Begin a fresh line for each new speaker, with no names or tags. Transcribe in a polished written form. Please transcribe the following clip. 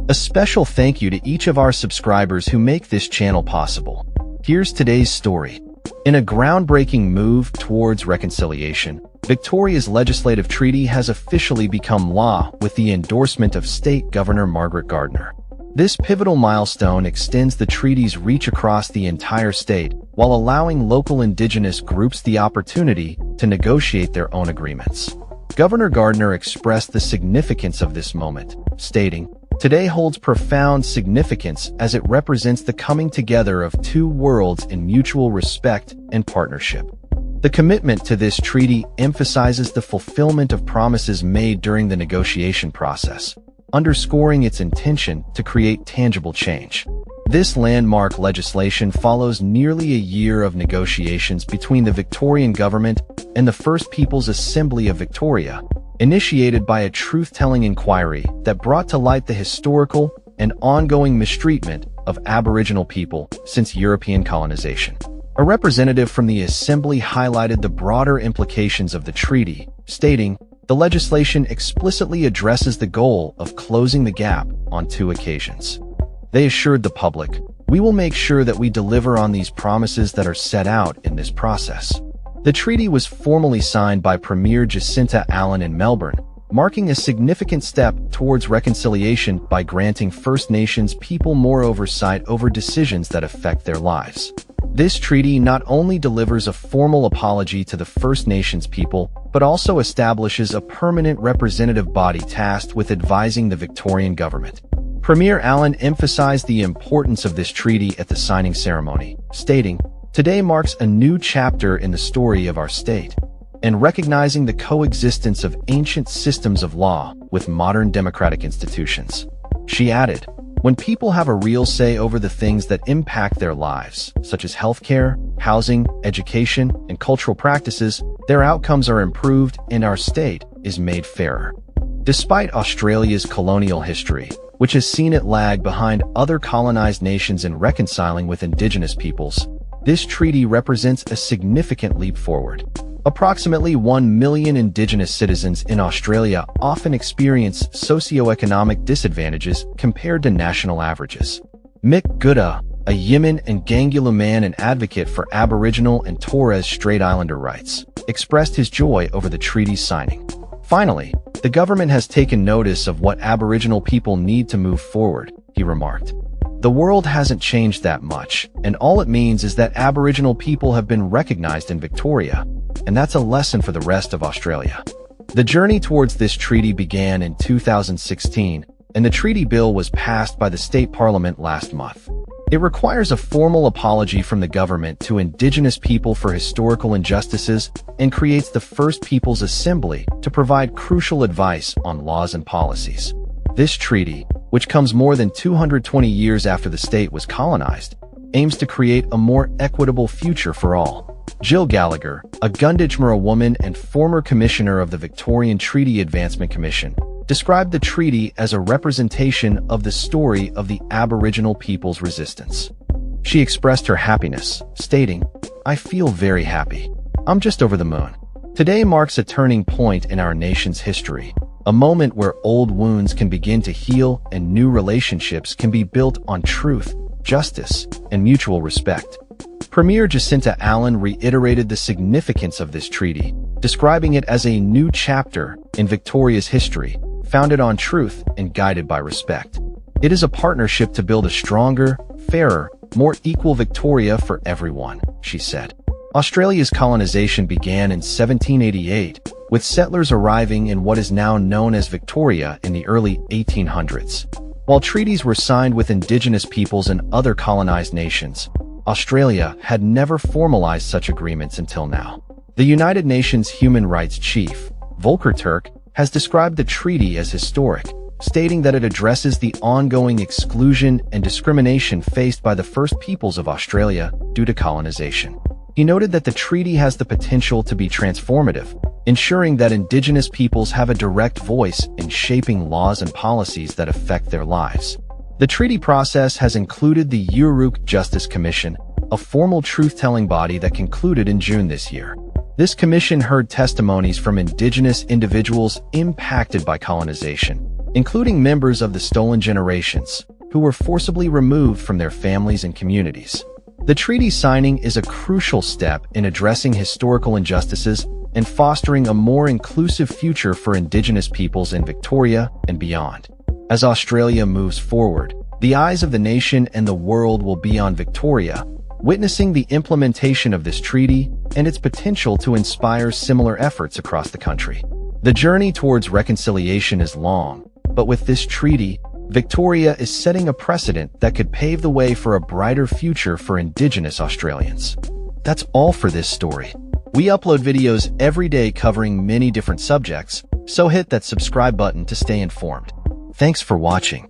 A special thank you to each of our subscribers who make this channel possible. Here's today's story. In a groundbreaking move towards reconciliation, Victoria's legislative treaty has officially become law with the endorsement of State Governor Margaret Gardner. This pivotal milestone extends the treaty's reach across the entire state while allowing local Indigenous groups the opportunity to negotiate their own agreements. Governor Gardner expressed the significance of this moment, stating, "Today holds profound significance as it represents the coming together of two worlds in mutual respect and partnership." The commitment to this treaty emphasizes the fulfillment of promises made during the negotiation process, underscoring its intention to create tangible change. This landmark legislation follows nearly a year of negotiations between the Victorian government and the First Peoples Assembly of Victoria, initiated by a truth-telling inquiry that brought to light the historical and ongoing mistreatment of Aboriginal people since European colonization. A representative from the Assembly highlighted the broader implications of the treaty, stating, "The legislation explicitly addresses the goal of closing the gap on two occasions." They assured the public, "We will make sure that we deliver on these promises that are set out in this process." The treaty was formally signed by Premier Jacinta Allen in Melbourne, marking a significant step towards reconciliation by granting First Nations people more oversight over decisions that affect their lives. This treaty not only delivers a formal apology to the First Nations people, but also establishes a permanent representative body tasked with advising the Victorian government. Premier Allen emphasized the importance of this treaty at the signing ceremony, stating, "Today marks a new chapter in the story of our state, and recognizing the coexistence of ancient systems of law with modern democratic institutions." She added, "When people have a real say over the things that impact their lives, such as healthcare, housing, education, and cultural practices, their outcomes are improved and our state is made fairer." Despite Australia's colonial history, which has seen it lag behind other colonized nations in reconciling with Indigenous peoples, this treaty represents a significant leap forward. Approximately 1 million Indigenous citizens in Australia often experience socioeconomic disadvantages compared to national averages. Mick Gooda, a Yiman and Gangula man and advocate for Aboriginal and Torres Strait Islander rights, expressed his joy over the treaty's signing. "Finally, the government has taken notice of what Aboriginal people need to move forward," he remarked. "The world hasn't changed that much, and all it means is that Aboriginal people have been recognized in Victoria, and that's a lesson for the rest of Australia." The journey towards this treaty began in 2016, and the treaty bill was passed by the state parliament last month. It requires a formal apology from the government to Indigenous people for historical injustices and creates the First Peoples Assembly to provide crucial advice on laws and policies. This treaty, which comes more than 220 years after the state was colonized, aims to create a more equitable future for all. Jill Gallagher, a Gunditjmara woman and former commissioner of the Victorian Treaty Advancement Commission, described the treaty as a representation of the story of the Aboriginal people's resistance. She expressed her happiness, stating, "I feel very happy. I'm just over the moon. Today marks a turning point in our nation's history, a moment where old wounds can begin to heal and new relationships can be built on truth, justice, and mutual respect." Premier Jacinta Allen reiterated the significance of this treaty, describing it as a new chapter in Victoria's history, founded on truth and guided by respect. "It is a partnership to build a stronger, fairer, more equal Victoria for everyone," she said. Australia's colonization began in 1788, with settlers arriving in what is now known as Victoria in the early 1800s. While treaties were signed with Indigenous peoples and other colonized nations, Australia had never formalized such agreements until now. The United Nations Human Rights Chief, Volker Turk, has described the treaty as historic, stating that it addresses the ongoing exclusion and discrimination faced by the First Peoples of Australia due to colonization. He noted that the treaty has the potential to be transformative, ensuring that Indigenous peoples have a direct voice in shaping laws and policies that affect their lives. The treaty process has included the Yuruk Justice Commission, a formal truth-telling body that concluded in June this year. This commission heard testimonies from Indigenous individuals impacted by colonization, including members of the stolen generations, who were forcibly removed from their families and communities. The treaty signing is a crucial step in addressing historical injustices and fostering a more inclusive future for Indigenous peoples in Victoria and beyond. As Australia moves forward, the eyes of the nation and the world will be on Victoria, witnessing the implementation of this treaty and its potential to inspire similar efforts across the country. The journey towards reconciliation is long, but with this treaty, Victoria is setting a precedent that could pave the way for a brighter future for Indigenous Australians. That's all for this story. We upload videos every day covering many different subjects, so hit that subscribe button to stay informed. Thanks for watching.